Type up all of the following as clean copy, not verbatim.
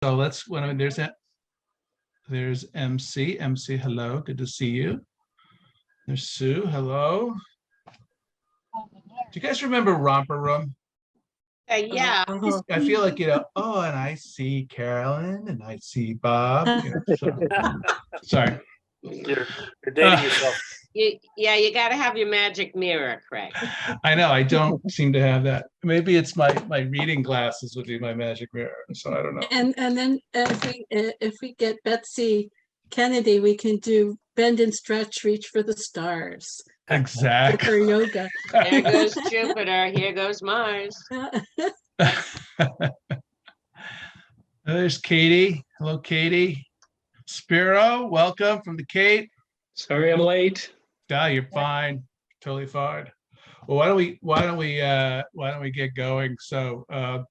So there's MC. MC, hello, good to see you. There's Sue, hello. Do you guys remember Romper Room? Yeah. I feel like, oh, and I see Carolyn and I see Bob. Sorry. You're dating yourself. Yeah, you got to have your magic mirror, Craig. I know, I don't seem to have that. Maybe it's my reading glasses would be my magic mirror, so I don't know. And then if we get Betsy Kennedy, we can do bend and stretch, reach for the stars. Exactly. For yoga. There goes Jupiter. Here goes Mars. There's Katie. Hello, Katie. Spiro, welcome from the Cape. Sorry I'm late. Yeah, you're fine. Totally fine. Well, why don't we get going? So I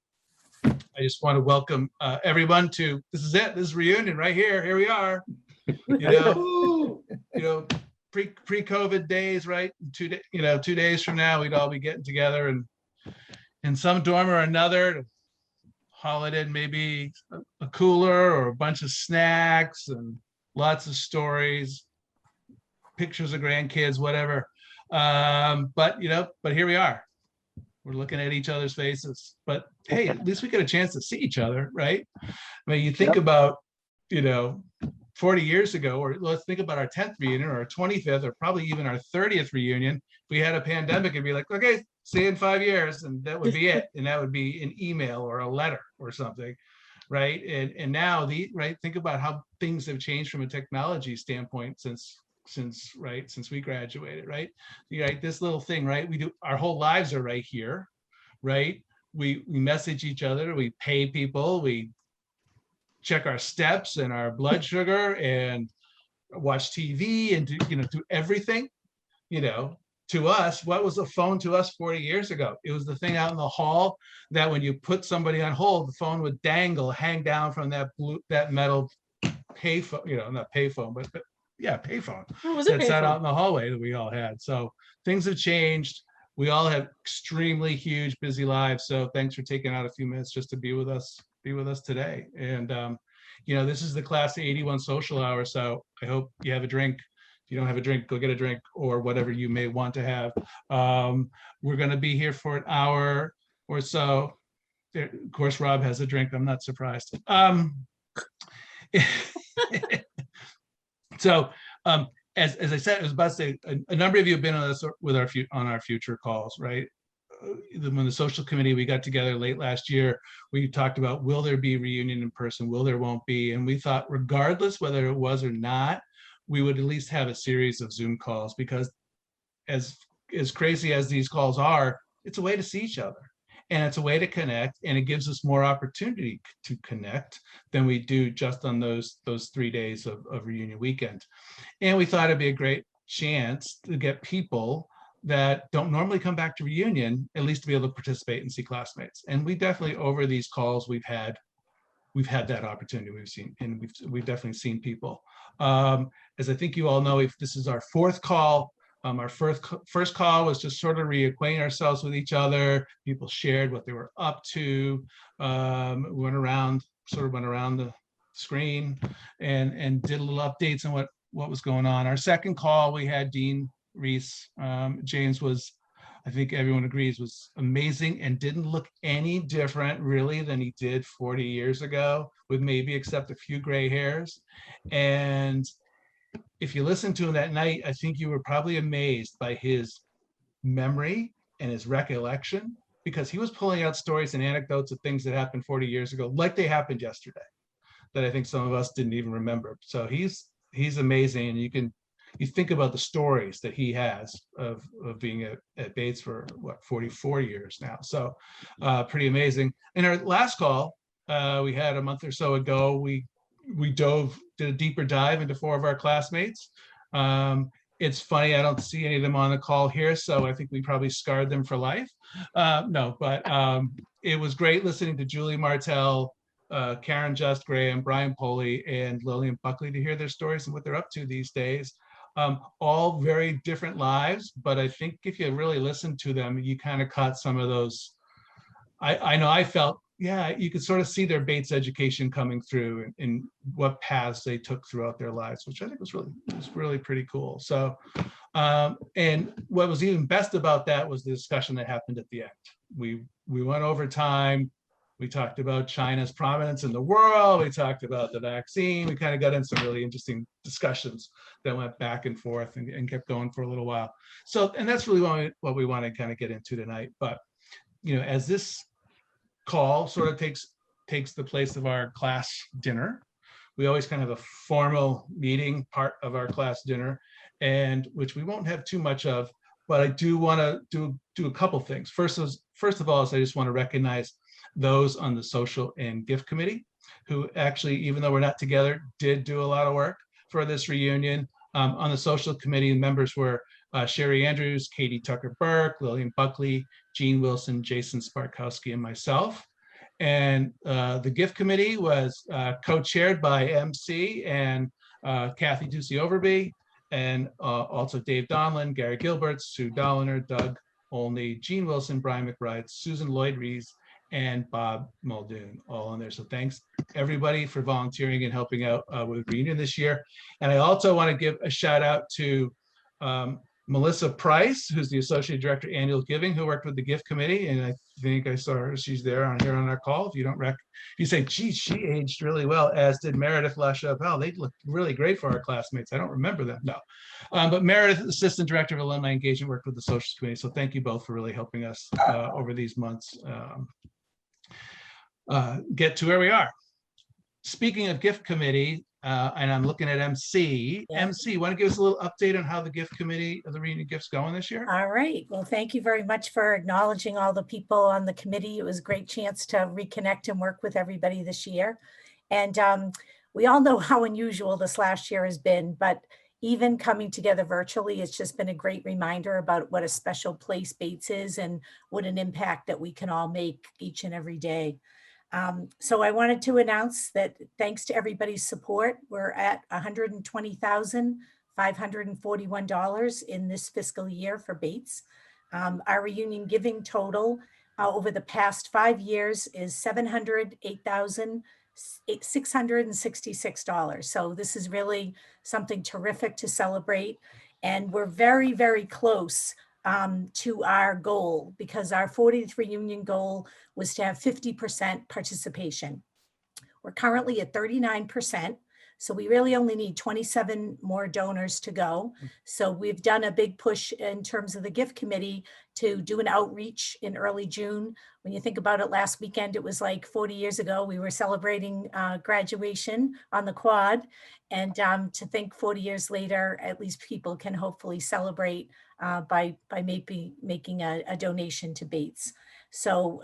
just want to welcome everyone to this is reunion right here. Here we are. Pre-COVID days, right? 2 days from now, we'd all be getting together and in some dorm or another to haul it in, maybe a cooler or a bunch of snacks and lots of stories, pictures of grandkids, whatever. But here we are. We're looking at each other's faces. But hey, at least we get a chance to see each other, right? I mean, you think about, 40 years ago, or let's think about our 10th reunion or our 25th, or probably even our 30th reunion. If we had a pandemic, it'd be like, okay, see you in 5 years, and that would be it. And that would be an email or a letter or something, right? And now think about how things have changed from a technology standpoint since we graduated, right? This little thing, right? Our whole lives are right here, right? We message each other, we pay people, we check our steps and our blood sugar and watch TV and do everything. To us, what was a phone to us 40 years ago? It was the thing out in the hall that when you put somebody on hold, the phone would hang down from that metal payphone, not payphone, but yeah, payphone that sat out in the hallway that we all had. So things have changed. We all have extremely huge, busy lives. So thanks for taking out a few minutes just to be with us today. And this is the class of 81 social hour. So I hope you have a drink. If you don't have a drink, go get a drink or whatever you may want to have. We're going to be here for an hour or so. Of course, Rob has a drink. I'm not surprised. So as I said, I was about to say, a number of you have been on this on our future calls, right? When the social committee, we got together late last year, we talked about, will there be reunion in person? Will there won't be? And we thought, regardless whether it was or not, we would at least have a series of Zoom calls, because as crazy as these calls are, it's a way to see each other. And it's a way to connect, and it gives us more opportunity to connect than we do just on those 3 days of reunion weekend. And we thought it'd be a great chance to get people that don't normally come back to reunion, at least to be able to participate and see classmates. And we definitely, over these calls, we've had that opportunity. We've definitely seen people. As I think you all know, if this is our fourth call. Our first call was just sort of reacquaint ourselves with each other. People shared what they were up to. We went around the screen and did a little updates on what was going on. Our second call, we had Dean Reese. James was, I think everyone agrees, was amazing and didn't look any different really than he did 40 years ago, with maybe except a few gray hairs. And if you listened to him that night, I think you were probably amazed by his memory and his recollection, because he was pulling out stories and anecdotes of things that happened 40 years ago, like they happened yesterday, that I think some of us didn't even remember. So he's amazing. And you think about the stories that he has of being at Bates for 44 years now. So pretty amazing. In our last call we had a month or so ago, we did a deeper dive into 4 of our classmates. It's funny, I don't see any of them on the call here, so I think we probably scarred them for life. It was great listening to Julie Martell, Karen Just Graham, Brian Poley, and Lillian Buckley to hear their stories and what they're up to these days. All very different lives, but I think if you really listen to them, you kind of caught some of those. I know I felt yeah, you could sort of see their Bates education coming through and what paths they took throughout their lives, which I think was really pretty cool. So, and what was even best about that was the discussion that happened at the end. We went over time. We talked about China's prominence in the world. We talked about the vaccine. We kind of got into some really interesting discussions that went back and forth and kept going for a little while. So, and that's really what we want to kind of get into tonight. But, you know, as this call sort of takes the place of our class dinner, we always kind of have a formal meeting part of our class dinner, and which we won't have too much of, but I do want to do a couple things. First of all, I just want to recognize those on the social and gift committee who actually, even though we're not together, did do a lot of work for this reunion. On the social committee, members were Sherry Andrews, Katie Tucker Burke, Lillian Buckley, Jean Wilson, Jason Sparkowski, and myself. And the gift committee was co-chaired by MC and Kathy Ducey Overby, and also Dave Donlin, Gary Gilbert, Sue Dolliner, Doug Olney, Jean Wilson, Brian McBride, Susan Lloyd Rees, and Bob Muldoon, all on there. So thanks everybody for volunteering and helping out with reunion this year. And I also want to give a shout out to Melissa Price, who's the Associate Director Annual Giving, who worked with the gift committee. And I think I saw her, she's there on our call. If you don't you say, geez, she aged really well, as did Meredith LaChapelle. They looked really great for our classmates. I don't remember them, no. But Meredith, Assistant Director of Alumni Engagement, worked with the social committee. So thank you both for really helping us over these months get to where we are. Speaking of gift committee, and I'm looking at MC. Yeah. MC, want to give us a little update on how the gift committee of the reunion gifts going this year? All right. Well, thank you very much for acknowledging all the people on the committee. It was a great chance to reconnect and work with everybody this year. And we all know how unusual this last year has been, but even coming together virtually, it's just been a great reminder about what a special place Bates is and what an impact that we can all make each and every day. So I wanted to announce that thanks to everybody's support, we're at $120,541 in this fiscal year for Bates. Our reunion giving total over the past 5 years is $708,666. So this is really something terrific to celebrate. And we're very, very close to our goal, because our 40th reunion goal was to have 50% participation. We're currently at 39%. So we really only need 27 more donors to go. So we've done a big push in terms of the gift committee to do an outreach in early June. When you think about it, last weekend, it was like 40 years ago, we were celebrating graduation on the quad. And to think 40 years later, at least people can hopefully celebrate by maybe making a donation to Bates. So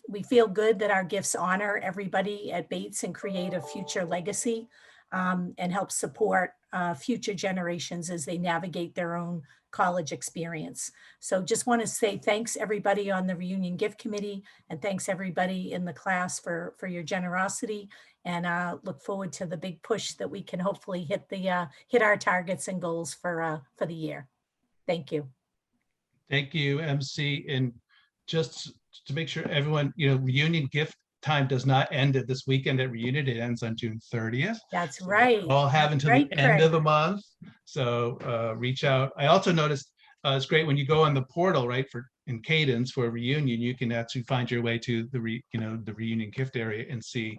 we feel good that our gifts honor everybody at Bates and create a future legacy and help support future generations as they navigate their own college experience. So just want to say thanks everybody on the reunion gift committee, and thanks everybody in the class for your generosity, and look forward to the big push that we can hopefully hit our targets and goals for the year. Thank you. Thank you, MC. And just to make sure everyone, reunion gift time does not end at this weekend at reunion. It ends on June 30th. That's right. All have until Right, the end Craig. of the month. So reach out. I also noticed it's great when you go on the portal, right, in Cadence for a reunion, you can actually find your way to the reunion gift area and see,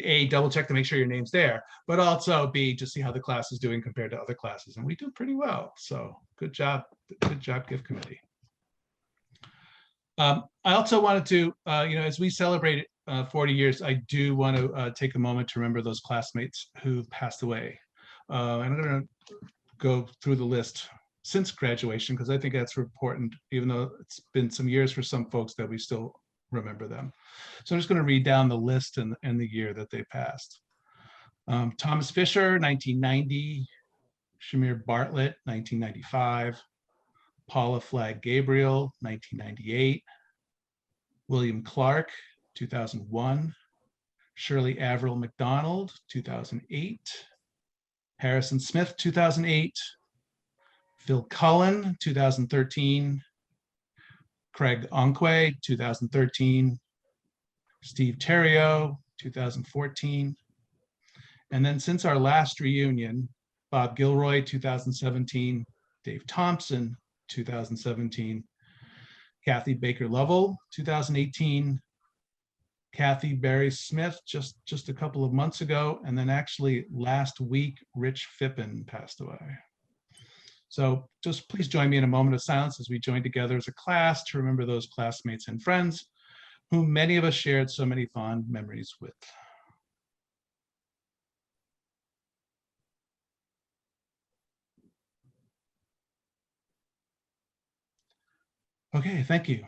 A, double check to make sure your name's there, but also B, just see how the class is doing compared to other classes. And we do pretty well. So good job, gift committee. I also wanted to, as we celebrate 40 years, I do want to take a moment to remember those classmates who passed away. And I'm going to go through the list since graduation, because I think that's important, even though it's been some years for some folks that we still remember them. So I'm just going to read down the list and the year that they passed. Thomas Fisher, 1990. Shamir Bartlett, 1995. Paula Flagg Gabriel, 1998. William Clark, 2001. Shirley Averill McDonald, 2008. Harrison Smith, 2008. Phil Cullen, 2013. Craig Onkwe, 2013. Steve Terrio, 2014. And then since our last reunion, Bob Gilroy, 2017, Dave Thompson, 2017, Kathy Baker Lovell, 2018, Kathy Barry Smith just a couple of months ago, and then actually last week, Rich Phippen passed away. So just please join me in a moment of silence as we join together as a class to remember those classmates and friends whom many of us shared so many fond memories with. Okay, thank you.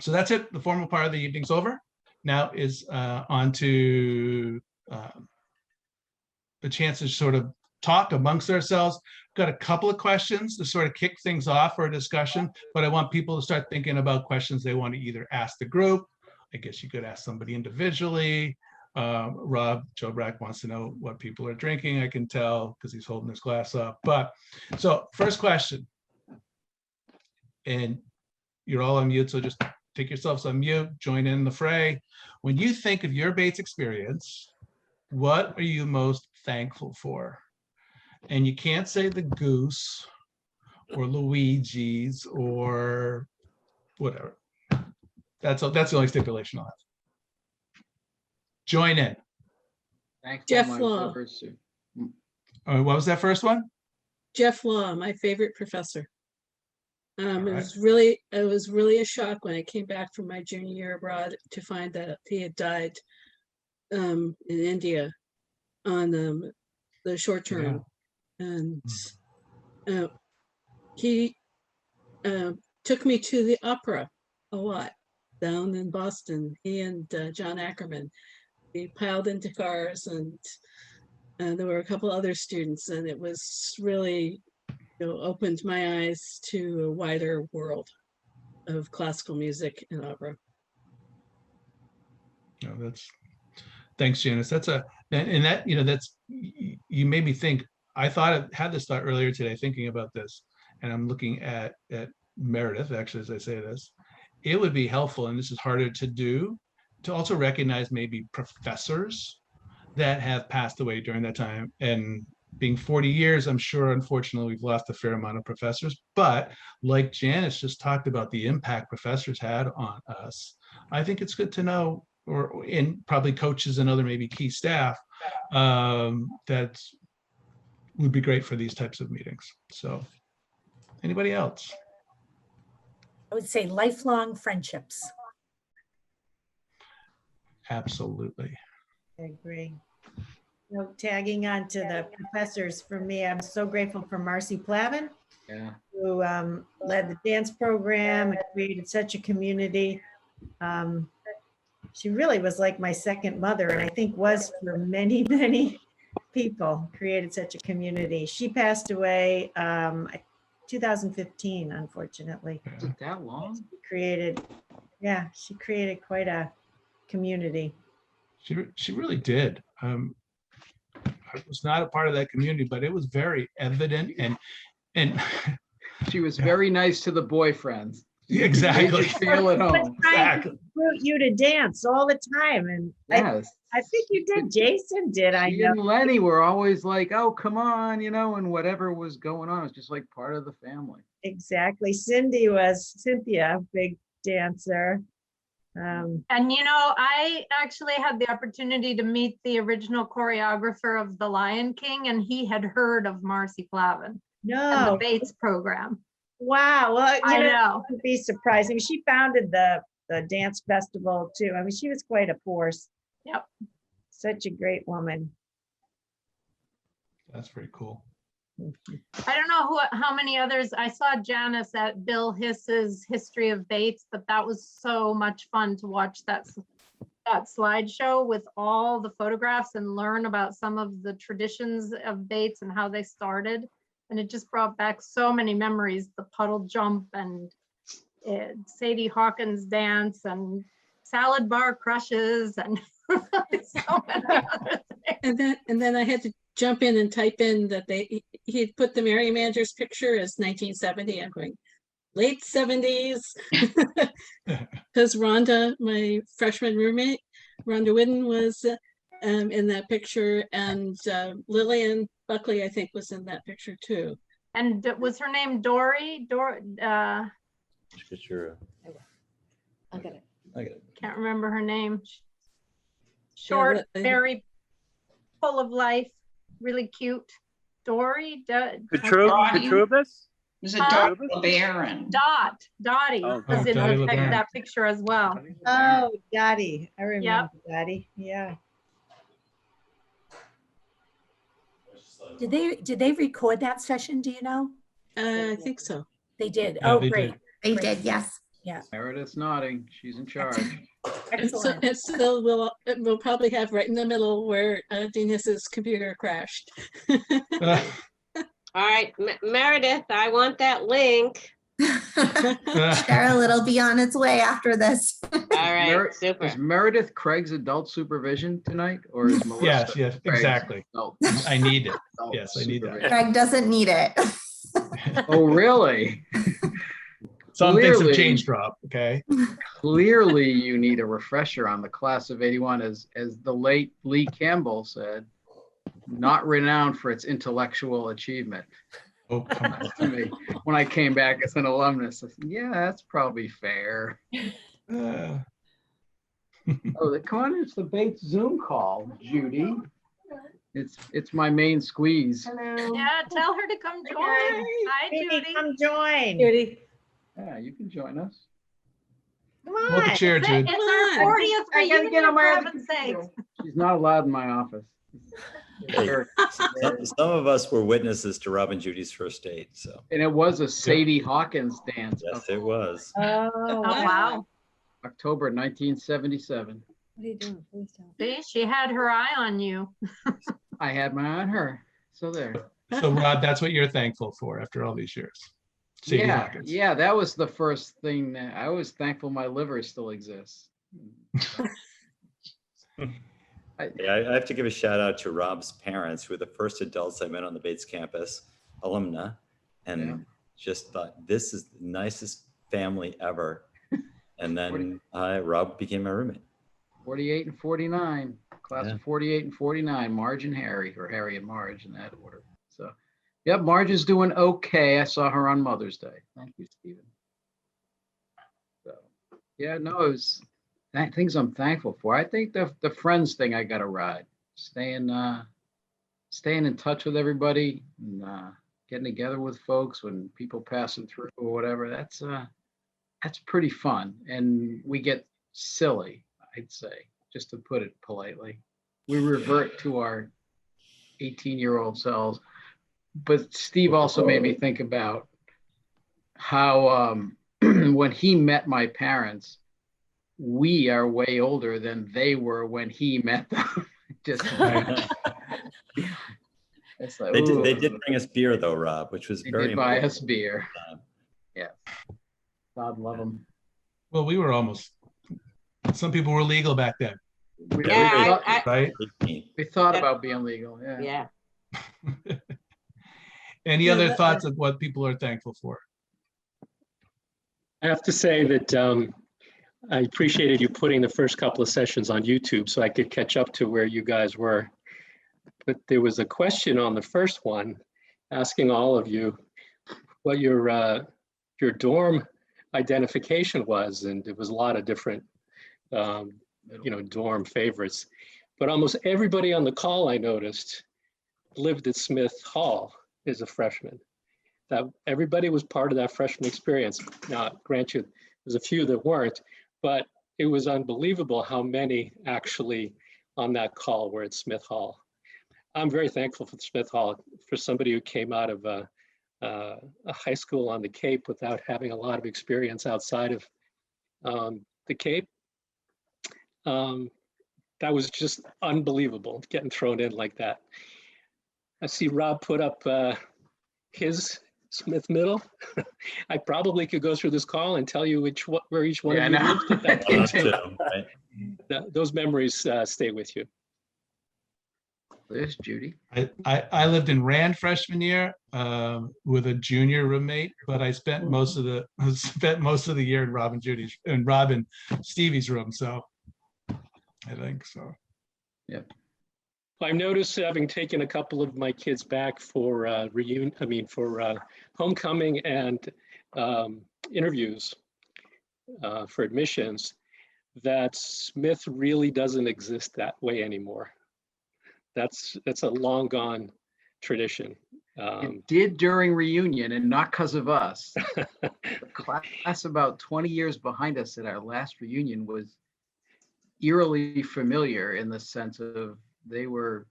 So that's it. The formal part of the evening's over. Now is on to the chance to sort of talk amongst ourselves. Got a couple of questions to sort of kick things off for a discussion, but I want people to start thinking about questions they want to either ask the group. I guess you could ask somebody individually. Rob Jobrack wants to know what people are drinking. I can tell because he's holding his glass up. But so first question, and you're all on mute, so just take yourselves on mute, join in the fray. When you think of your Bates experience, what are you most thankful for? And you can't say the goose or Luigi's or whatever. That's the only stipulation I'll have. Join in. Jeff Law. What was that first one? Jeff Law, my favorite professor. It right. was really a shock when I came back from my junior year abroad to find that he had died in India on the short term. And he took me to the opera a lot down in Boston. He and John Ackerman, we piled into cars, and there were a couple other students, and it was really, opened my eyes to a wider world of classical music and opera. No, thanks, Janice. That's you made me think. I had this thought earlier today, thinking about this, and I'm looking at Meredith, actually, as I say this. It would be helpful, and this is harder to do, to also recognize maybe professors that have passed away during that time. And being 40 years, I'm sure, unfortunately, we've lost a fair amount of professors. But like Janice just talked about the impact professors had on us, I think it's good to know, or in probably coaches and other maybe key staff, that would be great for these types of meetings. So anybody else? I would say lifelong friendships. Absolutely. I agree. Tagging on to the professors, for me, I'm so grateful for Marcy Plavin, who led the dance program and created such a community. She really was like my second mother, and I think was for many, many people, created such a community. She passed away 2015, unfortunately. Took that long? She created quite a community. She really did. I was not a part of that community, but it was very evident, and She was very nice to the boyfriends. exactly. Made you feel at home. Exactly. Recruit you to dance all the time, and Yes. I think you did. Jason did. I She know. and Lenny were always like, "Oh, come on," and whatever was going on, it was just like part of the family. Exactly. Cynthia, big dancer. And I actually had the opportunity to meet the original choreographer of The Lion King, and he had heard of Marcy Plavin and the No. Bates program. Wow. Well, I know. it would be surprising. She founded the dance festival too. I mean, she was quite a force. Yep. Such a great woman. That's pretty cool. I don't know how many others. I saw Janice at Bill Hiss's History of Bates, but that was so much fun to watch that slideshow with all the photographs and learn about some of the traditions of Bates and how they started. And it just brought back so many memories, the puddle jump and Sadie Hawkins dance and salad bar crushes and so many other things. And then I had to jump in and type in that he had put the Mary Manders picture as 1970. I'm going, late 70s. because Rhonda, my freshman roommate, Rhonda Whidden was in that picture, and Lillian Buckley, I think, was in that picture too. And was her name Dory? Get your, I'll get it. I get it. Can't remember her name. Short, but- very full of life, really cute. Dory? Petrubis? There's a Huh? dark LeBaron. Dottie Oh. was in Dottie the LeBaron. that picture as well. Oh, Dottie. I remember Dottie. Yeah. Did they record that session? Do you know? I think so. They did. Yeah, Oh, they great. did. They Great. did, yes. Meredith's nodding. She's in charge. And so, Excellent. and so we'll probably have right in the middle where Dennis's computer crashed. All right, Meredith, I want that link. Cheryl, it'll be on its way after this. All right, Mer- super. Is Meredith Craig's adult supervision tonight, or is Melissa? Yes, Craig's exactly. adult- I need it. adult Yes, I need that. supervision? Greg doesn't need it. Oh, really? Some things have Clearly. changed, Rob, okay? Clearly, you need a refresher on the class of '81, as the late Lee Campbell said, not renowned for its intellectual achievement. Oh, come on. To me, when I came back as an alumnus, I said, yeah, that's probably fair. Uh, Oh, come on, it's the Bates Zoom call, Judy. It's my main squeeze. Yeah, tell her to come join. Hi, Judy, Judy. come join. Judy. Yeah, you can join us. Come Pull the on. chair, It's Jude. our 40th I gotta get reunion, on my for other heaven's computer. sakes. She's not allowed in my office. Hey, some of us were witnesses to Rob and Judy's first date, so And it was a Sadie Hawkins dance. yes, it was. Oh, Oh, wow. October 1977. What are you doing? Please don't. See, she had her eye on you. I had my eye on her. So there. So Rob, that's what you're thankful for after all these years. Sadie Yeah, Hawkins. yeah, that was the first thing that I was thankful my liver still exists. Yeah, I have to give a shout out to Rob's parents, who were the first adults I met on the Bates campus, alumna, and Yeah. just thought this is the nicest family ever. And then Rob became my roommate. 48 and 49, class Yeah. of 48 and 49, Marge and Harry, or Harry and Marge in that order. So, yep, Marge is doing okay. I saw her on Mother's Day. Thank you, Stephen. So, yeah, no, it was things I'm thankful for. I think the friends thing I got to ride, staying in touch with everybody, and getting together with folks when people passing through or whatever. That's pretty fun, and we get silly, I'd say, just to put it politely. We revert to our 18-year-old selves. But Steve also made me think about how when he met my parents, we are way older than they were when he met them. Just it's like, They ooh, did bring us beer though, Rob, which was they very did buy important. us beer. Yeah. God love them. Well, we were almost, some people were legal back then, We, Yeah, we thought, right? 18. we thought about being legal. Yeah. Yeah. Any Yeah, other that- thoughts of what people are thankful for? I have to say that I appreciated you putting the first couple of sessions on YouTube so I could catch up to where you guys were. But there was a question on the first one asking all of you what your dorm identification was, and it was a lot of different dorm favorites. But almost everybody on the call, I noticed, lived at Smith Hall as a freshman. That everybody was part of that freshman experience. Now, grant you, there's a few that weren't, but it was unbelievable how many actually on that call were at Smith Hall. I'm very thankful for Smith Hall, for somebody who came out of a high school on the Cape without having a lot of experience outside of the Cape. That was just unbelievable, getting thrown in like that. I see Rob put up his Smith Middle. I probably could go through this call and tell you where each one Yeah, of you I know. lived at that Us time. too, right? Those memories stay with you. There's Judy. I lived in Rand freshman year with a junior roommate, but I spent most of the year in Rob and Stevie's room. So I think so. Yep. I've noticed, having taken a couple of my kids back for homecoming and interviews for admissions, that Smith really doesn't exist that way anymore. That's a long gone tradition. It did during reunion, and not because of us. The class about 20 years behind us at our last reunion was eerily familiar in the sense of they were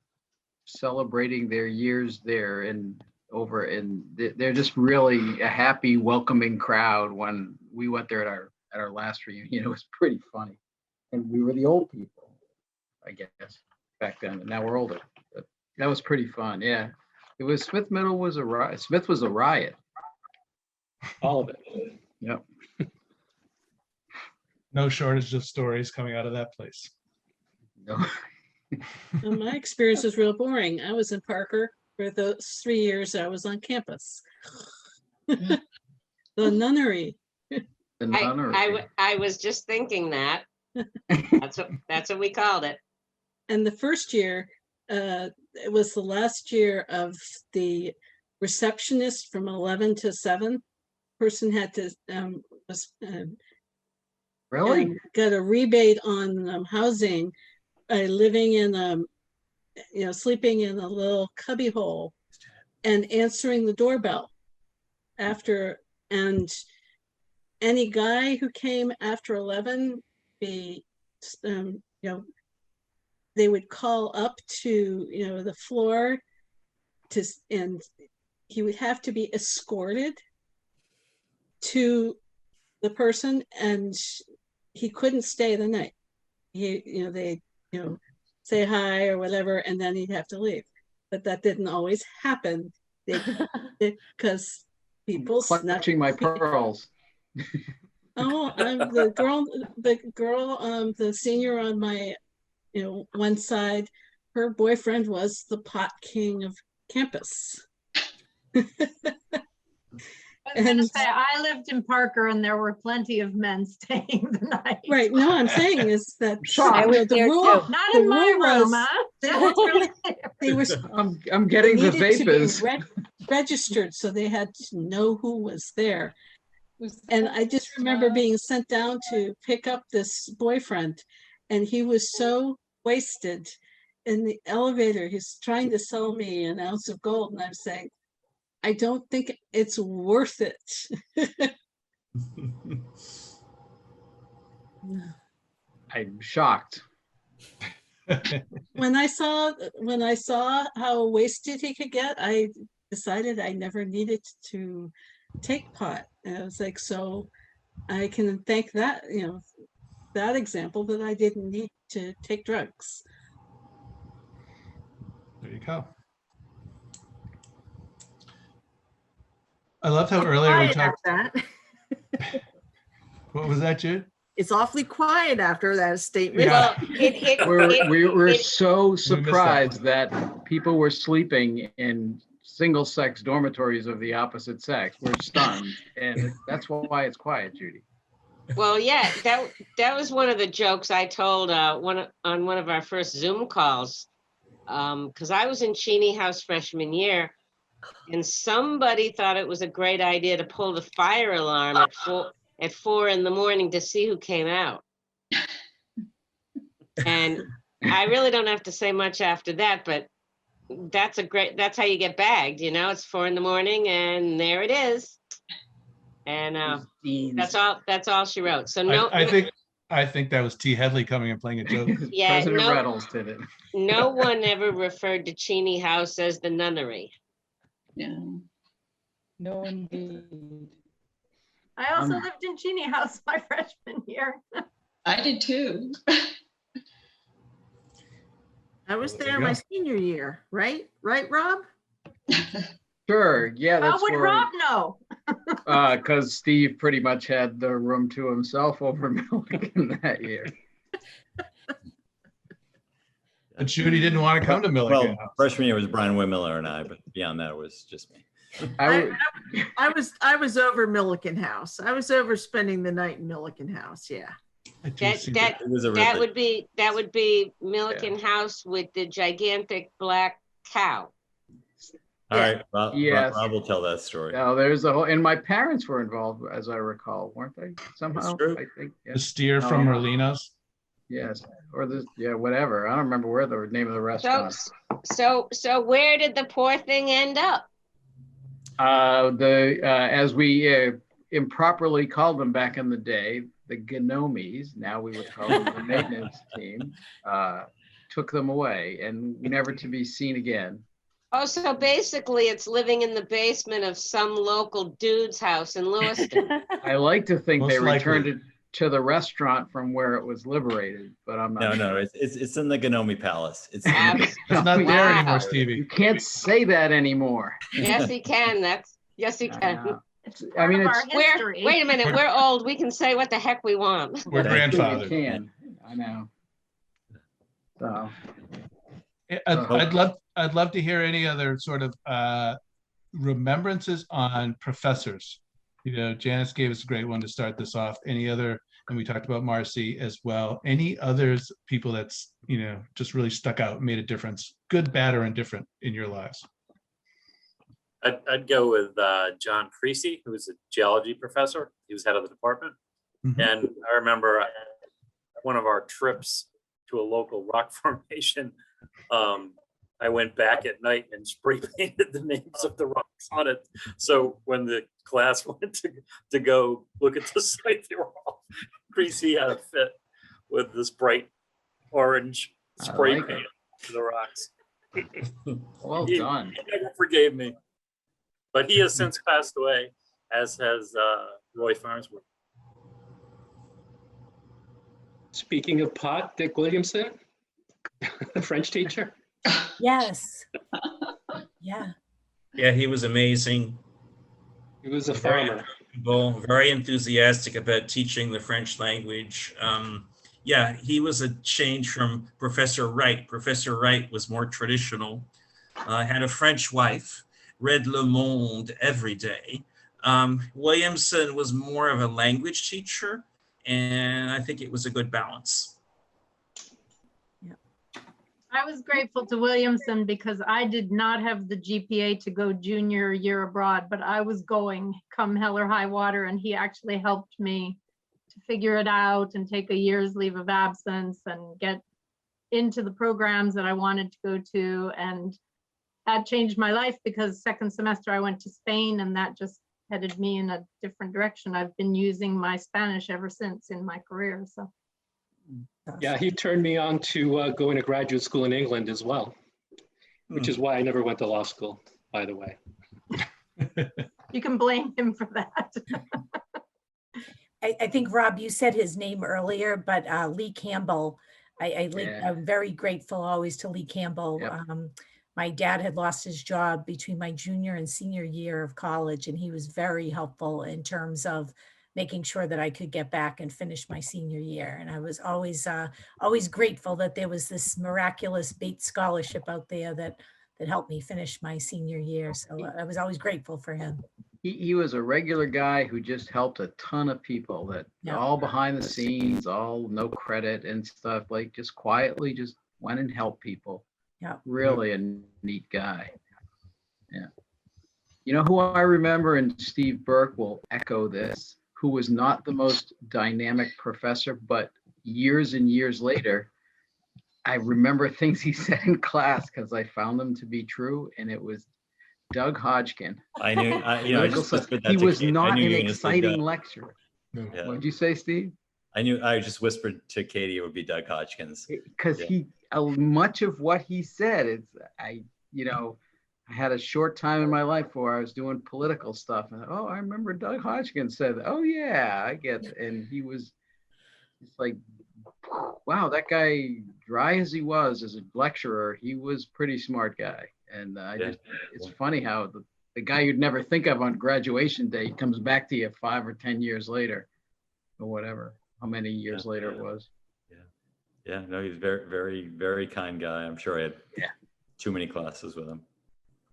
celebrating their years there and over, and they're just really a happy, welcoming crowd. When we went there at our last reunion, it was pretty funny, and we were the old people, I guess, back then, and now we're older. But that was pretty fun. Yeah, it was. Smith Middle was a riot. Smith was a riot. All of it. Yep. No shortage of stories coming out of that place. No. Well, my experience was real boring. I was in Parker for those 3 years I was on campus. The nunnery. The nunnery. I was just thinking that. That's what we called it. And the first year, it was the last year of the receptionist from 11 to 7. Person had to Really? got a rebate on housing by living in sleeping in a little cubby hole and answering the doorbell after, and any guy who came after 11, they would call up to the floor and he would have to be escorted to the person, and he couldn't stay the night. They say hi or whatever, and then he'd have to leave. But that didn't always happen because people clutching my pearls. Oh, the senior on my one side, her boyfriend was the pot king of campus. I was gonna say, I lived in Parker and there were plenty of men staying the night. Right. No, I'm saying is that the rule. Not in my room, huh? They were. I'm getting the vapors. Registered, so they had to know who was there. And I just remember being sent down to pick up this boyfriend, and he was so wasted in the elevator. He's trying to sell me an ounce of gold, and I'm saying, I don't think it's worth it. I'm shocked. When I saw how wasted he could get, I decided I never needed to take pot. And I was like, so I can thank that, that example, that I didn't need to take drugs. There you go. I loved how earlier we talked. What was that, Jude? It's awfully quiet after that statement. Yeah. Well, we were so surprised that people were sleeping in single-sex dormitories of the opposite sex. We're stunned, and that's why it's quiet, Judy. Well, yeah, that was one of the jokes I told on one of our first Zoom calls, because I was in Cheney House freshman year, and somebody thought it was a great idea to pull the fire alarm at 4 in the morning to see who came out. And I really don't have to say much after that, but that's how you get bagged, it's 4 in the morning and there it is. And that's all she wrote. So no, I think that was T. Headley coming and playing a joke. Yeah, President Reynolds did it. No one ever referred to Cheney House as the nunnery. Yeah. No, indeed. I also lived in Cheney House my freshman year. I did too. I was there my senior year, right? Right, Rob? Sure. Yeah. How would Rob know? Because Steve pretty much had the room to himself over Milligan that year. But Judy didn't want to come to Milliken. Well, freshman year was Brian Wimiller and I, but beyond that, it was just me. I was over Milliken House. I was over spending the night in Milliken House. Yeah. That would be Milliken House with the gigantic black cow. All right, Rob, Yes. Rob will tell that story. No, there's a whole, and my parents were involved, as I recall, weren't they? Somehow, That's true. I think. The steer from Merlino's. Yes, or the whatever. I don't remember where the name of the restaurant. So where did the poor thing end up? As we improperly called them back in the day, the Gnomies. Now we would call them the maintenance team. Took them away and never to be seen again. Oh, so basically it's living in the basement of some local dude's house in Lewiston. I like to think they Most returned likely. it to the restaurant from where it was liberated, but I'm not. No, it's in the Gnome Palace. It's It's not there Wow. anymore, Stevie. You can't say that anymore. Yes, he can. Yes, he can. I mean, Part it's of our history. Wait a minute. We're old. We can say what the heck we want. We're Thank you. grandfathered. You can. I know. So. I'd love to hear any other sort of remembrances on professors. You know, Janice gave us a great one to start this off. Any other, and we talked about Marcy as well. Any others people that's, you know, just really stuck out, made a difference, good, bad, or indifferent in your lives? I'd go with John Creasy, who was a geology professor. He was head of the department. Mhm. And I remember one of our trips to a local rock formation, I went back at night and spray painted the names of the rocks on it. So when the class went to go look at the site, they were all Creasy had a fit with this bright orange spray like paint to the rocks. Well He done. never forgave me. But he has since passed away, as has Roy Farnsworth. Speaking of pot, Dick Williamson, the French teacher. Yes. Yeah. Yeah, he was amazing. He was a Very farmer. approachable, very enthusiastic about teaching the French language. Yeah, he was a change from Professor Wright. Professor Wright was more traditional, had a French wife, read Le Monde every day. Williamson was more of a language teacher, and I think it was a good balance. I was grateful to Williamson because I did not have the GPA to go junior year abroad, but I was going come hell or high water, and he actually helped me to figure it out and take a year's leave of absence and get into the programs that I wanted to go to. And that changed my life because second semester I went to Spain, and that just headed me in a different direction. I've been using my Spanish ever since in my career. So. Yeah, he turned me on to going to graduate school in England as well, which is why I never went to law school, by the way. You can blame him for that. I think, Rob, you said his name earlier, but Lee Campbell, I'm very grateful always to Lee Campbell. Yep. My dad had lost his job between my junior and senior year of college, and he was very helpful in terms of making sure that I could get back and finish my senior year. And I was always grateful that there was this miraculous Bates scholarship out there that helped me finish my senior year. So I was always grateful for him. He was a regular guy who just helped a ton of people that all behind the scenes, all no credit and stuff, like just quietly just went and helped people. Yeah. Really a neat guy. Yeah. You know who I remember, and Steve Burke will echo this, who was not the most dynamic professor, but years and years later, I remember things he said in class because I found them to be true, and it was Doug Hodgkin. I knew, I just whispered that he to was Katie. I not knew an you were gonna say exciting Doug. lecturer. Yeah. What did you say, Steve? I just whispered to Katie it would be Doug Hodgkins. Because much of what he said, I had a short time in my life where I was doing political stuff, and I remember Doug Hodgkins said, "Oh yeah, I get it." And he was just like, wow, that guy, dry as he was as a lecturer, he was pretty smart guy. And it's funny how the guy you'd never think of on graduation day comes back to you 5 or 10 years later, or whatever, how many years later it was. Yeah, no, he's very, very, very kind guy. I'm sure I had too many classes with him.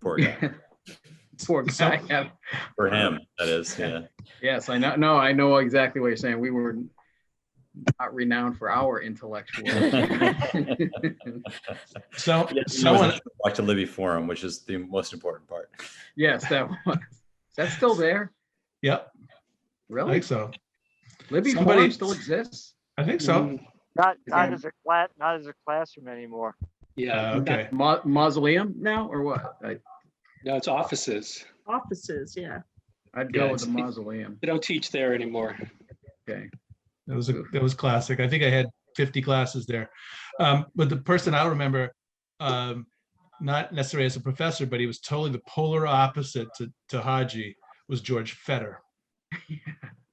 Poor guy. Poor guy. Yeah. For him, that is, yeah. Yes, I know. No, I know exactly what you're saying. We were not renowned for our intellectual. So Yeah, someone watch the Libby Forum, which is the most important part. Yes, that was. Is that still there? Yep, I Really? think so. Libby Somebody- Forum still exists? I think so. Not Okay. as a not as a classroom anymore. Yeah. Okay. Mausoleum now or what? No, it's offices. Offices, yeah. I'd go Yeah, with the it's- mausoleum. They don't teach there anymore. Okay. That was classic. I think I had 50 classes there. But the person I remember, not necessarily as a professor, but he was totally the polar opposite to Haji, was George Fetter.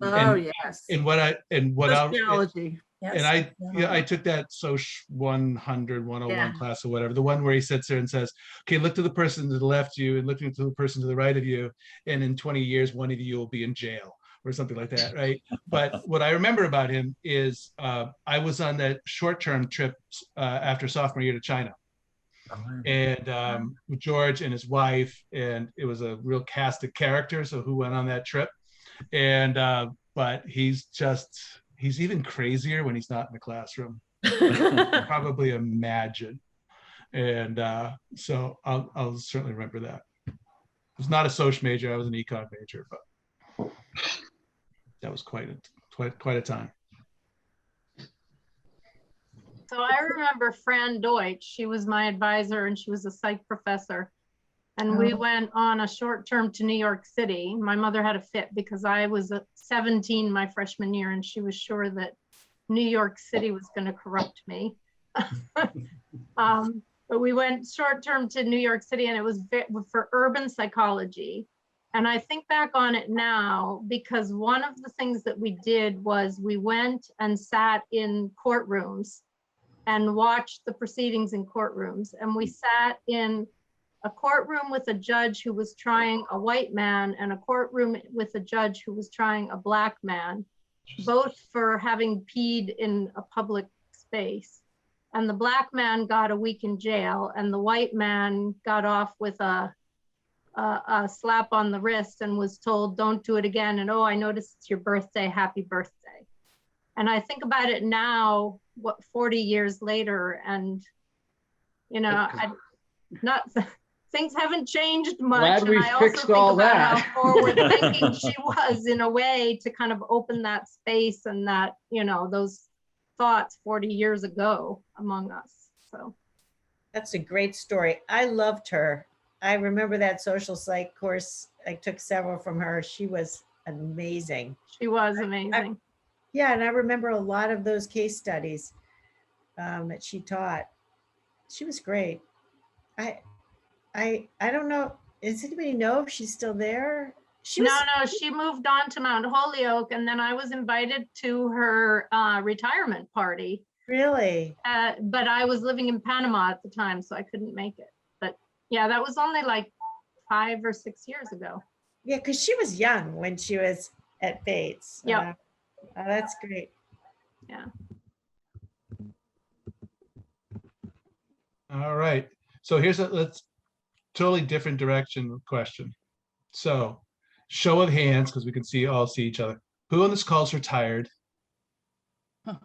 Oh, And- yes. And what I Sociology. and I took that Soc 100, 101 class or whatever, the one where he sits there and says, okay, look to the person to the left of you and looking to the person to the right of you, and in 20 years, one of you will be in jail or something like that, right? But what I remember about him is I was on that short-term trip after sophomore year to China. And with George and his wife, and it was a real cast of characters, so who went on that trip. And but he's even crazier when he's not in the classroom. Probably imagine. And so I'll certainly remember that. I was not a social major, I was an econ major, but that was quite a time. So I remember Fran Deutsch. She was my advisor and she was a psych professor. And we went on a short term to New York City. My mother had a fit because I was 17 my freshman year and she was sure that New York City was going to corrupt me. But we went short term to New York City and it was for urban psychology. And I think back on it now because one of the things that we did was we went and sat in courtrooms and watched the proceedings in courtrooms. And we sat in a courtroom with a judge who was trying a white man and a courtroom with a judge who was trying a black man, both for having peed in a public space. And the black man got a week in jail and the white man got off with a slap on the wrist and was told, don't do it again. And, oh, I noticed it's your birthday, happy birthday. And I think about it now, 40 years later, and, you know, things haven't changed much. Glad we and I also fixed think all about that. how forward thinking she was in a way to kind of open that space and that, you know, those thoughts 40 years ago among us. So That's a great story. I loved her. I remember that social psych course. I took several from her. She was amazing. she was amazing. Yeah, and I remember a lot of those case studies that she taught. She was great. I don't know. Does anybody know if she's still there? She was, No, she moved on to Mount Holyoke, and then I was invited to her retirement party. really? But I was living in Panama at the time, so I couldn't make it. But yeah, that was only like 5 or 6 years ago. Yeah, because she was young when she was at Bates. Yep. That's great. Yeah. All right. So let's totally different direction question. So show of hands, because we can all see each other. Who on this call is retired? Well,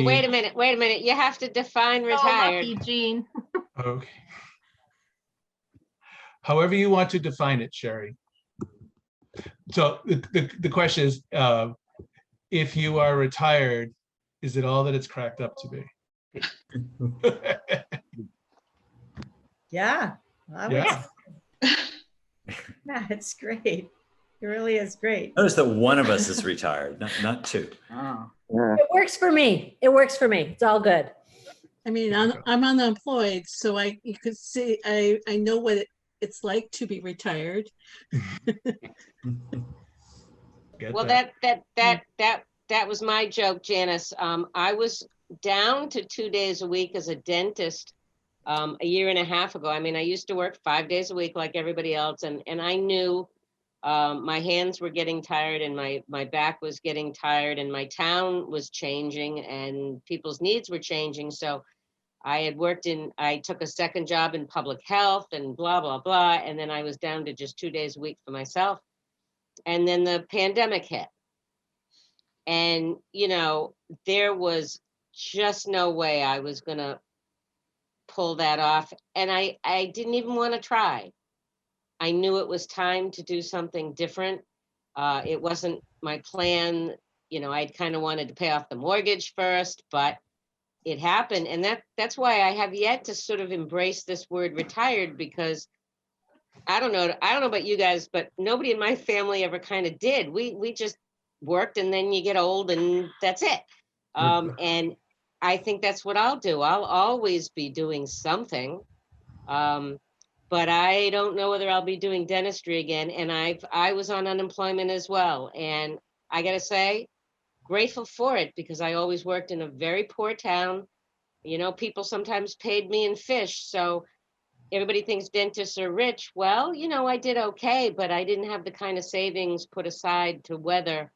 wait a minute. You have to define So retired. lucky, Jean. Okay. However you want to define it, Sherry. So the question is, if you are retired, is it all that it's cracked up to be? Yeah. Yeah. Yeah, it's great. It really is great. Notice that one of us is retired, not two. Oh. It works for me. It works for me. It's all good. I mean, I'm unemployed, so you could see, I know what it's like to be retired. Well, that was my joke, Janice. I was down to 2 days a week as a dentist a year and a half ago. I mean, I used to work 5 days a week like everybody else, and I knew My hands were getting tired and my back was getting tired and my town was changing and people's needs were changing. So I took a second job in public health and blah, blah, blah. And then I was down to just 2 days a week for myself. And then the pandemic hit. And, you know, there was just no way I was going to pull that off. And I didn't even want to try. I knew it was time to do something different. It wasn't my plan. You know, I'd kind of wanted to pay off the mortgage first, but it happened. And that's why I have yet to sort of embrace this word retired, because I don't know about you guys, but nobody in my family ever kind of did. We just worked and then you get old and that's it. And I think that's what I'll do. I'll always be doing something. But I don't know whether I'll be doing dentistry again. And I was on unemployment as well. And I gotta say, grateful for it, because I always worked in a very poor town. You know, people sometimes paid me in fish. So everybody thinks dentists are rich. Well, you know, I did okay, but I didn't have the kind of savings put aside to weather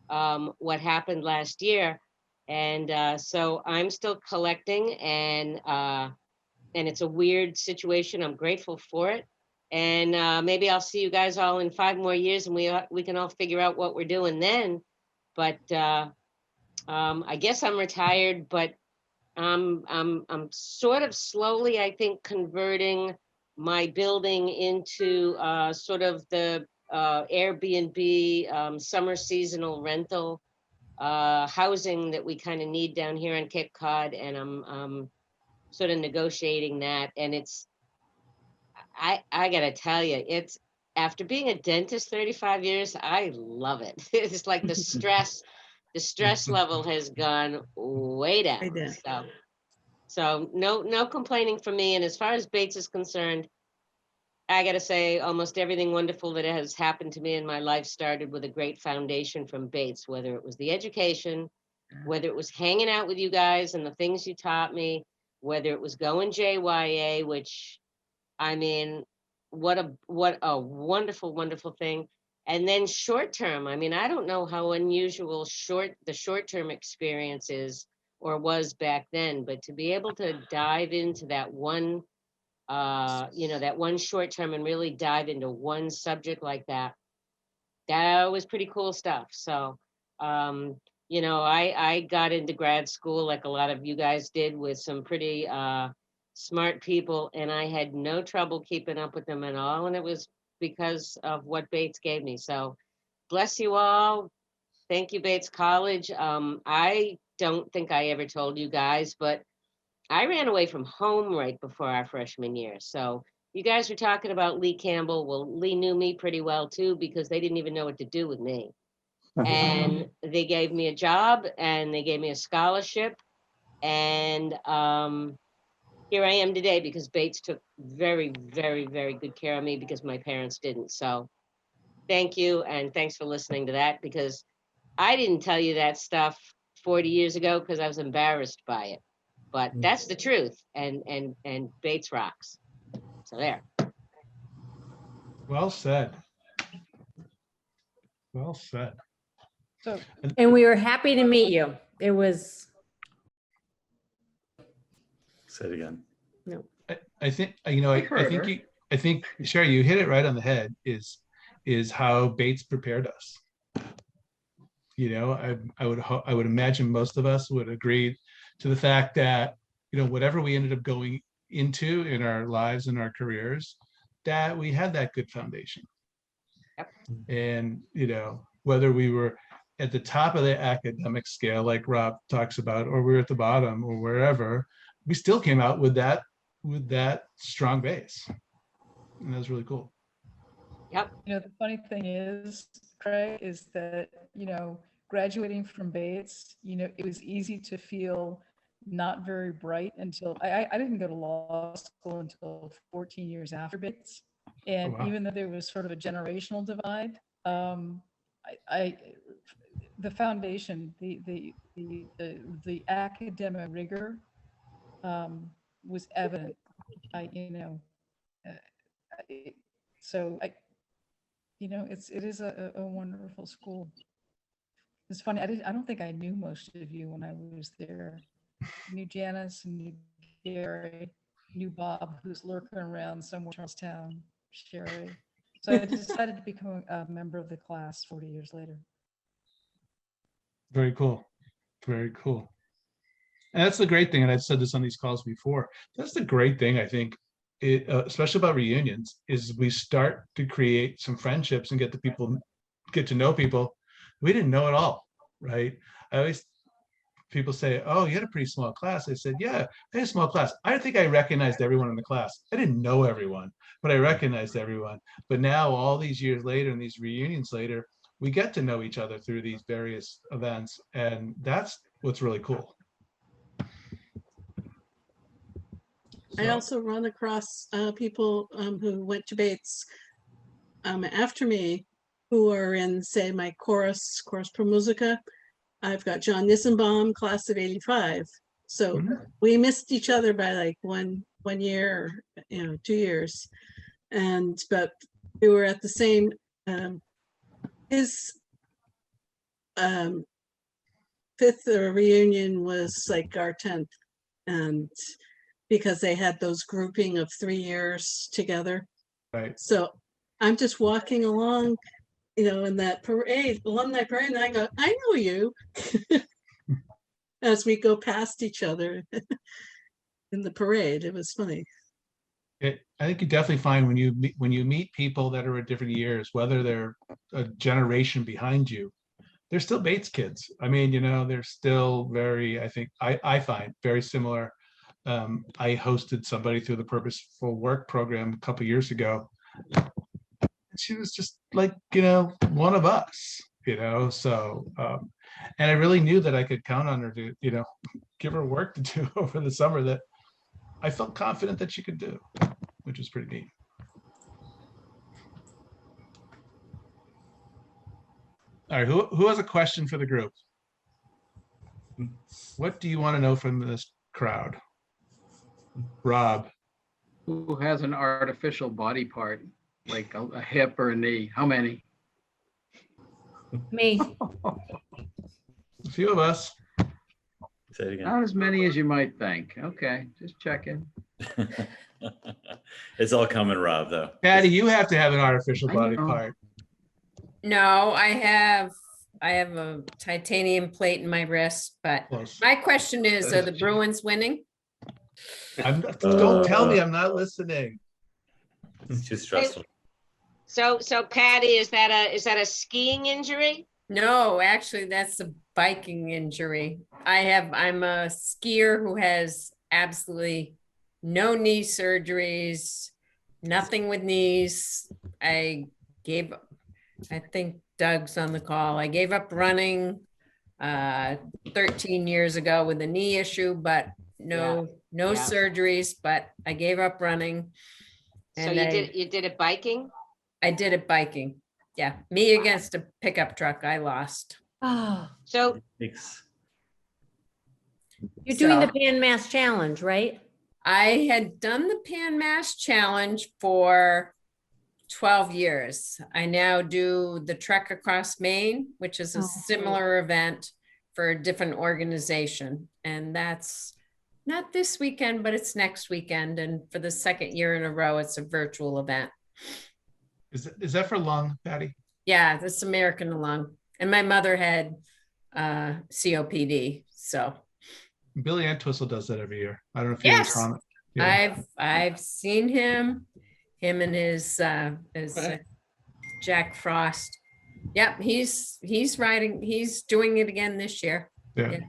what happened last year. And so I'm still collecting, and it's a weird situation. I'm grateful for it. And maybe I'll see you guys all in 5 more years and we can all figure out what we're doing then. But I guess I'm retired, but I'm sort of slowly, I think, converting my building into sort of the Airbnb summer seasonal rental housing that we kind of need down here on Cape Cod. And I'm sort of negotiating that. And I gotta tell you, it's, after being a dentist 35 years, I love it. It's like the stress level has gone way down. So no complaining from me. And as far as Bates is concerned, I gotta say almost everything wonderful that has happened to me in my life started with a great foundation from Bates, whether it was the education, whether it was hanging out with you guys and the things you taught me, whether it was going JYA, which, I mean, what a wonderful, wonderful thing. And then short term, I mean, I don't know how unusual the short term experience is or was back then, but to be able to dive into that one, that one short term and really dive into one subject like that was pretty cool stuff. So, I got into grad school like a lot of you guys did, with some pretty smart people, and I had no trouble keeping up with them at all. And it was because of what Bates gave me. So bless you all. Thank you, Bates College. I don't think I ever told you guys, but I ran away from home right before our freshman year. So you guys were talking about Lee Campbell. Well, Lee knew me pretty well too, because they didn't even know what to do with me. And they gave me a job and they gave me a scholarship. And here I am today because Bates took very, very, very good care of me, because my parents didn't. So thank you. And thanks for listening to that, because I didn't tell you that stuff 40 years ago because I was embarrassed by it. But that's the truth. And Bates rocks. So there. Well said. Well said. So, And we were happy to meet you. It was, Say it again. no. I think, I think Sherry, you hit it right on the head, is how Bates prepared us. You know, I would imagine most of us would agree to the fact that, whatever we ended up going into in our lives and our careers, that we had that good foundation. And, whether we were at the top of the academic scale, like Rob talks about, or we were at the bottom or wherever, we still came out with that strong base. And that was really cool. Yep. the funny thing is, Craig, is that, graduating from Bates, it was easy to feel not very bright until I didn't go to law school until 14 years after Bates. And wow. Even though there was sort of a generational divide, the foundation, the academic rigor was evident. You know, it is a wonderful school. It's funny. I don't think I knew most of you when I was there. I knew Janice and knew Gary, knew Bob, who's lurking around somewhere in Charlestown, Sherry. So I decided to become a member of the class 40 years later. Very cool. Very cool. And that's the great thing, and I've said this on these calls before. That's the great thing, I think, especially about reunions, is we start to create some friendships and get to know people we didn't know at all, right? People say, "Oh, you had a pretty small class." I said, "Yeah, I had a small class. I think I recognized everyone in the class. I didn't know everyone, but I recognized everyone." But now, all these years later, and these reunions later, we get to know each other through these various events, and that's what's really cool. I also run across people who went to Bates after me, who are in, say, my chorus pro musica. I've got John Nissenbaum, class of '85. So we missed each other by like one year, or 2 years, but we were at the same. His fifth reunion was like our 10th, and because they had those grouping of 3 years together. Right. So I'm just walking along, in that parade, alumni parade, and I go, I know you, as we go past each other in the parade. It was funny. I think you definitely find when you meet people that are at different years, whether they're a generation behind you, they're still Bates kids. I mean, they're still very, I find very similar. I hosted somebody through the Purposeful Work program a couple years ago. She was just like, one of us, so, and I really knew that I could count on her to, give her work to do over the summer that I felt confident that she could do, which was pretty neat. All right, who has a question for the group? What do you want to know from this crowd? Rob. Who has an artificial body part, like a hip or a knee? How many? Me. A few of us. Say it again. Not as many as you might think. Okay, just checking. It's all coming, Rob, though. Patty, you have to have an artificial body know. part. No, I have a titanium plate in my wrist, but Close. my question is, are the Bruins winning? Don't tell me I'm not listening. It's too stressful. So Patty, is that a skiing injury? No, actually, that's a biking injury. I'm a skier who has absolutely no knee surgeries, nothing with knees. I think Doug's on the call. I gave up running 13 years ago with a knee issue, but no surgeries, but I gave up running. So you did it biking? I did it biking. Yeah, me against a pickup truck. I lost. Oh, So you're doing the Pan Mass Challenge, right? I had done the Pan Mass Challenge for 12 years. I now do the Trek Across Maine, which is a similar event for a different organization. And that's not this weekend, but it's next weekend. And for the second year in a row, it's a virtual event. Is that for lung, Patty? Yeah, that's American Lung. And my mother had COPD, so. Billy Entwistle does that every year. I don't know if you're on it. Yeah. I've seen him and his Jack Frost. Yep, he's doing it again this year. Yeah.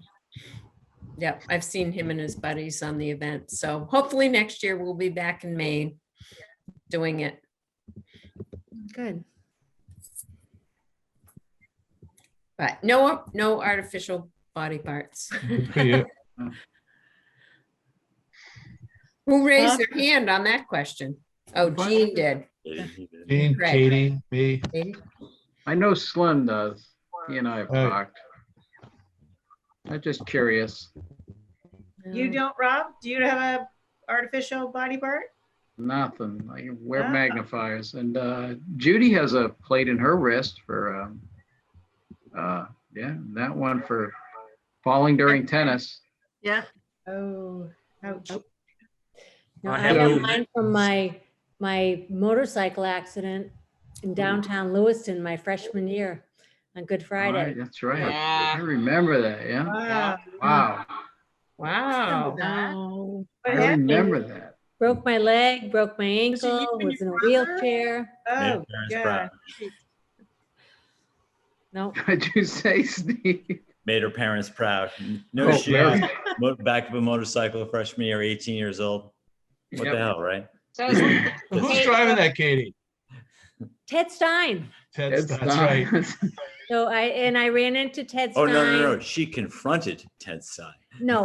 Yep, I've seen him and his buddies on the event. So hopefully next year we'll be back in Maine doing it. Good. But no artificial body parts. Good for you. Who raised their hand on that question? Oh, Jean did. Jean, Craig. Katie, me. I know Slim does. He and I have Right. talked. I'm just curious. You don't, Rob? Do you have a artificial body part? Nothing. I wear Ah. magnifiers. And Judy has a plate in her wrist for, that one for falling during tennis. Yeah. Oh, ouch. No, I I have have to- mine from my motorcycle accident in downtown Lewiston, my freshman year on Good All right, Friday. that's right. Yeah. I remember that, yeah. Wow. Wow. Wow. No. I What happened? remember that. Broke my leg, broke my Was it you ankle, and was in a your brother? wheelchair. Made Oh, parents God. proud. No, What'd you say, Steve? Made her parents proud. No Oh, shoes. very. Back of a motorcycle, freshman year, 18 years old. What Yep. the hell, right? So Who's Hey, driving that, Katie? Ted Stein. That's right. So I ran into Ted Oh, Stein. no. She confronted Ted Stein. No,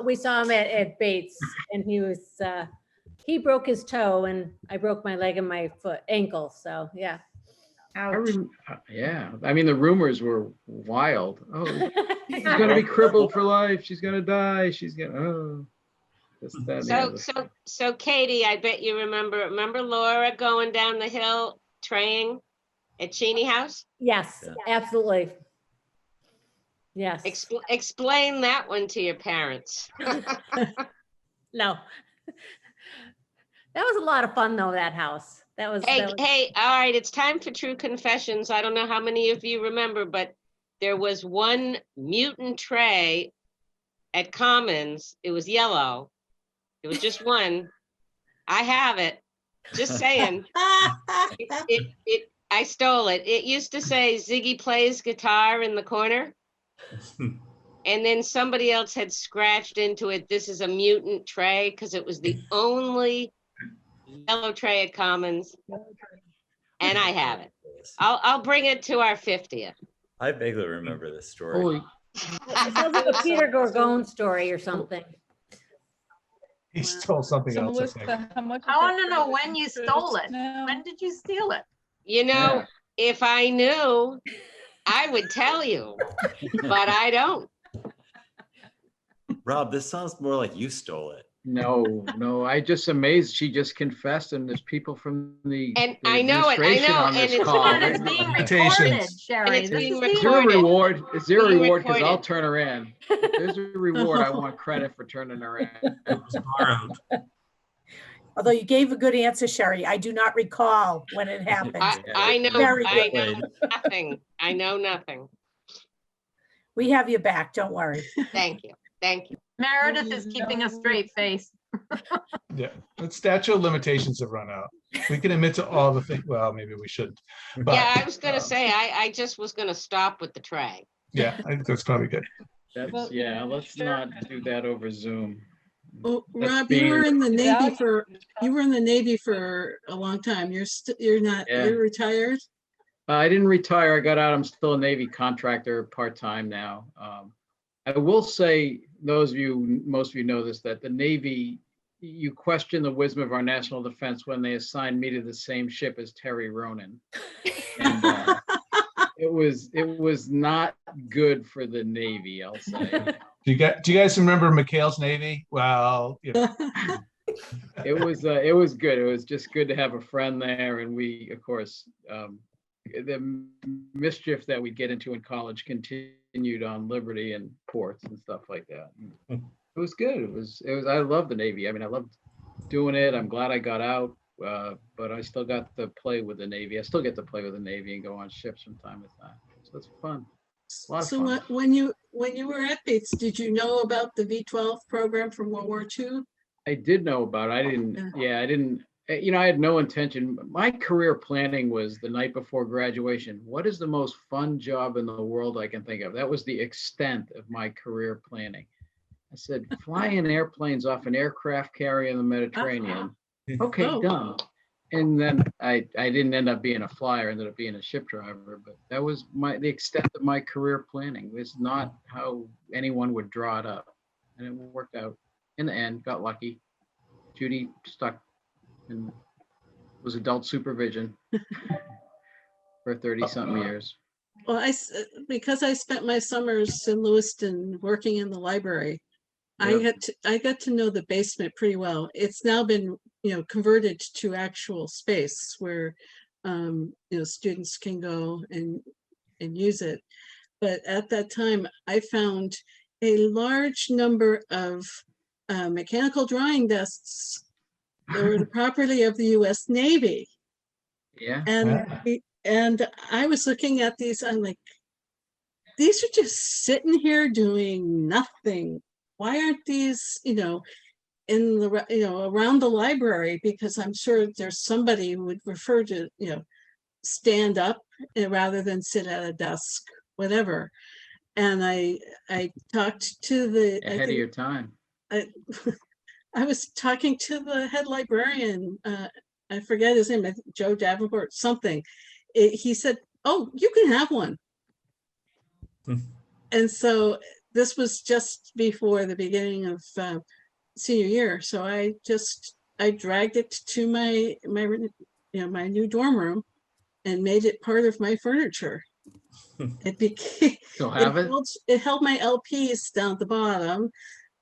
we saw him at Bates, and he broke his toe and I broke my leg and my ankle. So yeah. Ouch. Yeah, I mean, the rumors were wild. Oh, she's gonna be crippled for life. She's gonna die. She's gonna, this, that, and the other. So Katie, I bet you remember Laura going down the hill traying at Cheney House? Yes, absolutely. Yes. Explain that one to your parents. No. That was a lot of fun though, that house. Hey, all right, it's time for true confessions. I don't know how many of you remember, but there was one mutant tray at Commons. It was yellow. It was just one. I have it. Just saying. I stole it. It used to say Ziggy plays guitar in the corner. And then somebody else had scratched into it, this is a mutant tray, because it was the only yellow tray at Commons. And I have it. I'll bring it to our 50th. I vaguely remember this story. Holy, It sounds like a Peter Gorgon story or something. He stole something So else, I Melissa, think. how much? I is want to that know for when you the stole it. now? When did you steal it? You know, Yeah. if I knew, I would tell you, but I don't. Rob, this sounds more like you stole it. no, I just amazed. She just confessed, and there's people from the And the I know it, I administration know, on and this it's call. And it's being recorded, Invitations. Sherry. it's This being is being Is there a recorded. reward? Is there a Being reward? Because I'll recorded. turn her in. If there's a reward, I want credit for turning her in. It was borrowed. Although you gave a good answer, Sherry. I do not recall when it happened. I know, Very I good. know nothing. I know nothing. We have your back, don't worry. Thank you. Thank you. Meredith is keeping a straight face. Yeah, the statute of limitations have run out. We can admit to all the things, well, maybe we shouldn't. But Yeah, I was gonna say, I just was gonna stop with the tray. yeah, I think that's probably good. That's, Well, yeah, let's not do that over Zoom. Oh, That's Rob, you being- were in the Navy Value- for a long time. You're not, Yeah. you're retired? I didn't retire. I got out. I'm still a Navy contractor, part-time now. I will say, most of you know this, that the Navy, you question the wisdom of our national defense when they assigned me to the same ship as Terry Ronan. And, it was not good for the Navy, I'll say. Do you guys remember McHale's Navy? Well, you know, It was good. It was just good to have a friend there, and we, of course, the mischief that we get into in college continued on Liberty and ports and stuff like that. It was good. It was. I love the Navy. I mean, I loved doing it. I'm glad I got out, but I still got to play with the Navy. I still get to play with the Navy and go on ships from time to time. So it's fun. A lot of So fun. when you were at Bates, did you know about the V-12 program from World War II? I did know about it. I didn't. Yeah, I didn't. You know, I had no intention. My career planning was the night before graduation. What is the most fun job in the world I can think of? That was the extent of my career planning. I said, flying airplanes off an aircraft carrier in the Mediterranean. Okay, Oh. done. And then I didn't end up being a flyer, ended up being a ship driver, but that was the extent of my career planning. It was not how anyone would draw it up. And it worked out in the end, got lucky. Judy stuck and was adult supervision for 30-something years. Well, because I spent my summers in Lewiston working in the library, Yeah. I got to know the basement pretty well. It's now been converted to actual space where, students can go and use it. But at that time, I found a large number of mechanical drawing desks that were the property of the US Navy. Yeah. And I was looking at these, I'm like, these are just sitting here doing nothing. Why aren't these, in the, around the library? Because I'm sure there's somebody who would prefer to, stand up rather than sit at a desk, whatever. And I talked to the Ahead of your time. I was talking to the head librarian. I forget his name, Joe Davenport, something. He said, "Oh, you can have one." And so this was just before the beginning of senior year. So I dragged it to my new dorm room and made it part of my furniture. It became, Still have it? It held my LPs down at the bottom,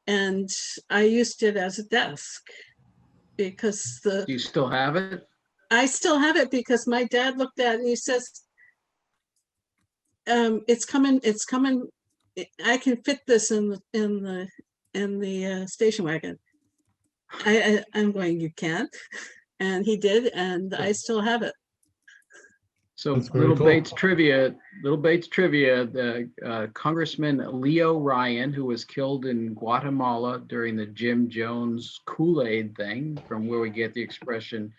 and I used it as a desk because Do you still have it? I still have it because my dad looked at it and he says, it's coming. I can fit this in the station wagon. I'm going, you can't. And he did, and I still have it. So very cool. Bates trivia, the Congressman Leo Ryan, who was killed in Guatemala during the Jim Jones Kool-Aid thing, from where we get the expression,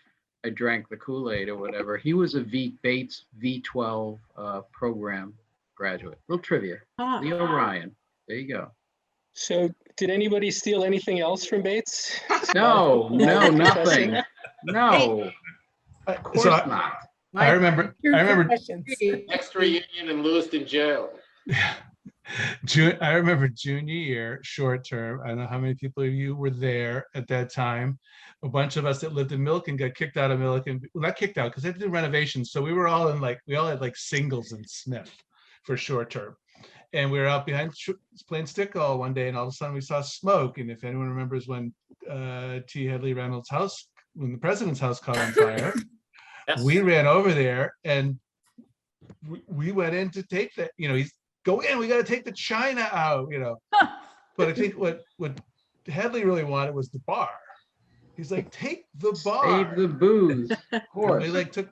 I drank the Kool-Aid or whatever. He was a Bates V12 program graduate. Little trivia. Leo Ryan. There you go. So did anybody steal anything else from Bates? No, nothing. No, of course not. I remember Extra union in Lewiston jail. I remember junior year, short term. I don't know how many people of you were there at that time. A bunch of us that lived in Milliken got kicked out of Milliken. Well, not kicked out because they had to do renovations. So we were all we all had like singles in Smith for short term. And we were out behind playing stickball one day, and all of a sudden we saw smoke. And if anyone remembers when T. Headley Reynolds' house, when the president's house caught on fire, yes. We ran over there and we went in to take that. He's go in. We got to take the china out. But I think what Headley really wanted was the bar. He's like, take the bar. Save the booze. Of course. They took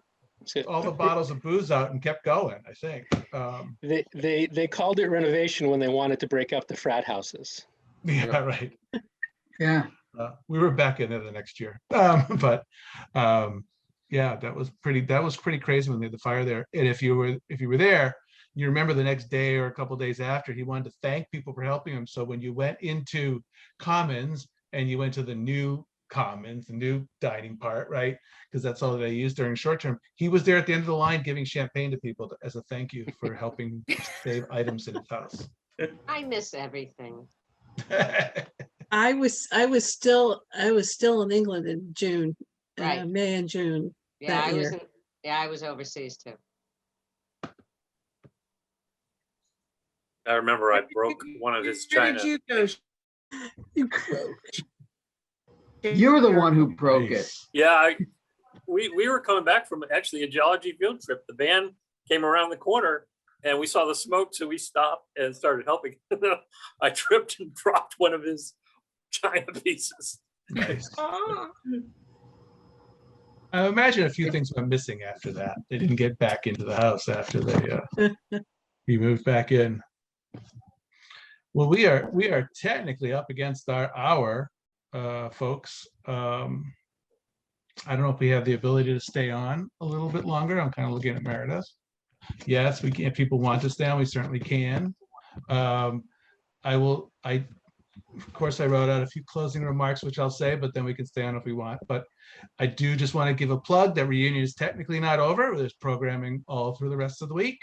all the bottles of booze out and kept going, I think. They called it renovation when they wanted to break up the frat houses. Yeah, right. Yeah. We were back in there the next year. Yeah, that was pretty crazy when they had the fire there. And if you were there, you remember the next day or a couple of days after, he wanted to thank people for helping him. So when you went into Commons and you went to the new Commons, the new dining part, right? Because that's all that they used during short term. He was there at the end of the line giving champagne to people as a thank you for helping save items in his house. I miss everything. I was still in England in June, right. May and June. Yeah, I was overseas too. I remember I broke one of his china. Where did you go? You broke. You're the one who broke it. Yeah, we were coming back from actually a geology field trip. The van came around the corner and we saw the smoke, so we stopped and started helping. I tripped and dropped one of his china pieces. Nice. I imagine a few things went missing after that. They didn't get back into the house after he moved back in. Well, we are technically up against our hour, folks. I don't know if we have the ability to stay on a little bit longer. I'm kind of looking at Meredith. Yes, we can. If people want to stay on, we certainly can. Of course, I wrote out a few closing remarks, which I'll say, but then we can stay on if we want. But I do just want to give a plug that reunion is technically not over. There's programming all through the rest of the week.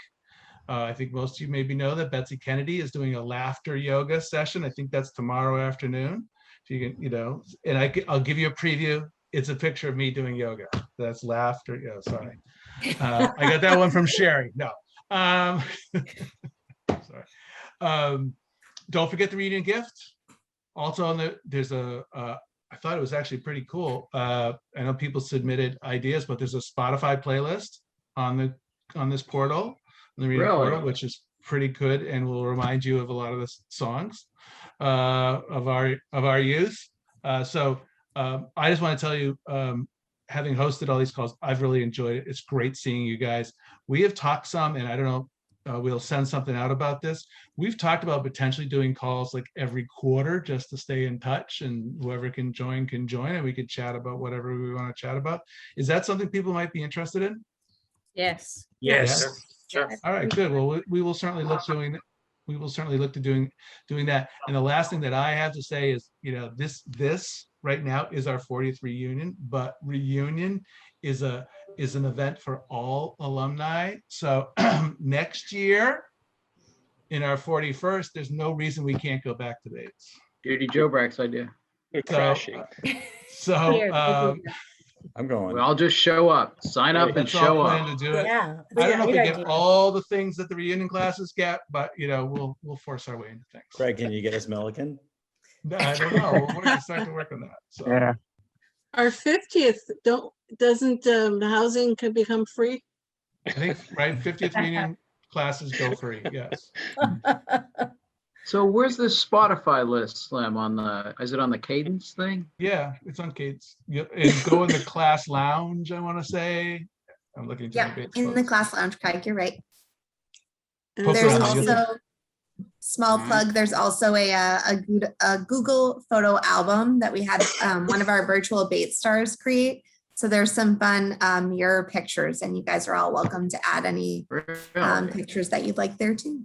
I think most of you maybe know that Betsy Kennedy is doing a laughter yoga session. I think that's tomorrow afternoon. If you can, and I'll give you a preview. It's a picture of me doing yoga. That's laughter. Yeah, sorry. I got that one from Sherry. No. Sorry. Don't forget the reunion gift. Also, there's I I thought it was actually pretty cool. I know people submitted ideas, but there's a Spotify playlist on this portal, on the reading portal, Really? which is pretty good and will remind you of a lot of the songs of our youth. So I just want to tell you, having hosted all these calls, I've really enjoyed it. It's great seeing you guys. We have talked some, and I don't know, we'll send something out about this. We've talked about potentially doing calls like every quarter just to stay in touch, and whoever can join, and we could chat about whatever we want to chat about. Is that something people might be interested in? Yes. Yes. Sure. All right, good. Well, we will certainly look to doing that. And the last thing that I have to say is, this right now is our 40th reunion, but reunion is an event for all alumni. So next year in our 41st, there's no reason we can't go back to Bates. Judy Jobrack's idea. We're crashing. So I'm going. I'll just show up, sign up and that's all show plan up. to do it. Yeah. I don't know if we great get idea. all the things that the reunion classes get, but we'll force our way into things. Craig, can you get us Milliken? I don't know. We're going to start to work on that. So. Yeah. Our 50th, doesn't housing can become free? I think, right, 50th reunion classes go free, yes. So where's this Spotify list, Slim? Is it on the Cadence thing? Yeah, it's on Kate's. And go in the class lounge, I want to say. I'm looking to Yeah, in the class lounge, Craig, you're right. And Poke There's around the also, small plug, there's also a Google photo album that we had one of our virtual Bates stars create. So there's some fun mirror pictures, and you guys are all welcome to add any pictures that you'd like there too.